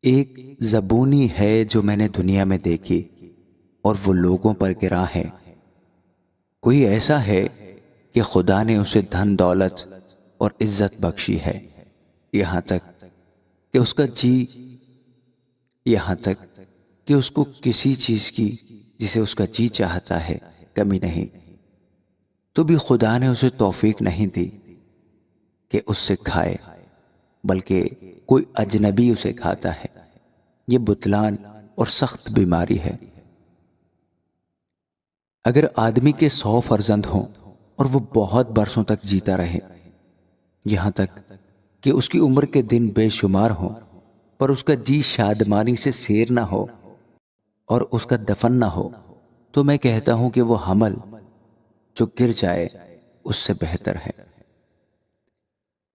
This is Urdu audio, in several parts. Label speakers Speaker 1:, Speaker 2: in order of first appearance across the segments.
Speaker 1: ایک زبونی ہے جو میں نے دنیا میں دیکھی اور وہ لوگوں پر گرا ہے۔ کوئی ایسا ہے کہ خدا نے اسے دھن دولت اور عزت بخشی ہے، یہاں تک کہ اس کا جی یہاں تک کہ اس کو کسی چیز کی جسے اس کا جی چاہتا ہے کمی نہیں، تو بھی خدا نے اسے توفیق نہیں دی کہ اس سے کھائے، بلکہ کوئی اجنبی اسے کھاتا ہے۔ یہ بتلان اور سخت بیماری ہے۔ اگر آدمی کے 100 فرزند ہوں اور وہ بہت برسوں تک جیتا رہے، یہاں تک کہ اس کی عمر کے دن بے شمار ہوں، پر اس کا جی شادمانی سے سیر نہ ہو اور اس کا دفن نہ ہو، تو میں کہتا ہوں کہ وہ حمل جو گر جائے اس سے بہتر ہے،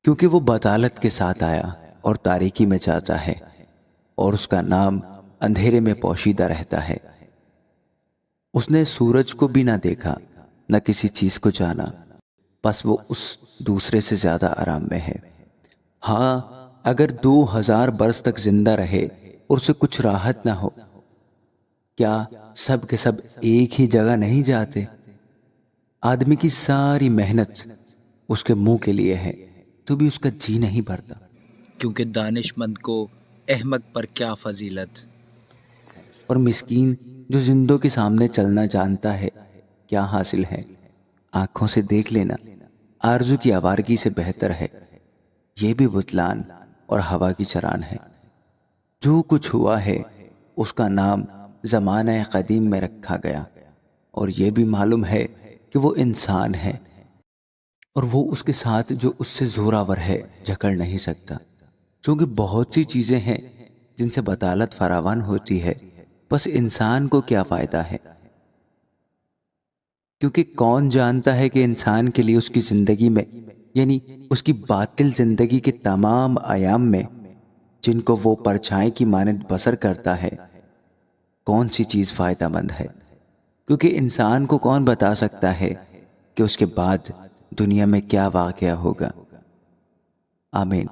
Speaker 1: کیونکہ وہ بطالت کے ساتھ آیا اور تاریکی میں جاتا ہے، اور اس کا نام اندھیرے میں پوشیدہ رہتا ہے۔ اس نے سورج کو بھی نہ دیکھا، نہ کسی چیز کو جانا، پس وہ اس دوسرے سے زیادہ آرام میں ہے۔ ہاں، اگر 2000 برس تک زندہ رہے اور اسے کچھ راحت نہ ہو، کیا سب کے سب ایک ہی جگہ نہیں جاتے؟ آدمی کی ساری محنت اس کے منہ کے لیے ہے، تو بھی اس کا جی نہیں بھرتا۔
Speaker 2: کیونکہ دانش مند کو احمق پر کیا فضیلت،
Speaker 1: اور مسکین جو زندوں کے سامنے چلنا جانتا ہے کیا حاصل ہے؟ آنکھوں سے دیکھ لینا آرزو کی آوارگی سے بہتر ہے۔ یہ بھی بتلان اور ہوا کی چران ہے۔ جو کچھ ہوا ہے اس کا نام زمانہ قدیم میں رکھا گیا، اور یہ بھی معلوم ہے کہ وہ انسان ہے، اور وہ اس کے ساتھ جو اس سے زوراور ہے جھگڑ نہیں سکتا، چونکہ بہت سی چیزیں ہیں جن سے بطالت فراوان ہوتی ہے، بس انسان کو کیا فائدہ ہے؟ کیونکہ کون جانتا ہے کہ انسان کے لیے اس کی زندگی میں، یعنی اس کی باطل زندگی کے تمام ایام میں، جن کو وہ پرچھائی کی مانند بسر کرتا ہے، کون سی چیز فائدہ مند ہے؟ کیونکہ انسان کو کون بتا سکتا ہے کہ اس کے بعد دنیا میں کیا واقعہ ہوگا؟ آمین۔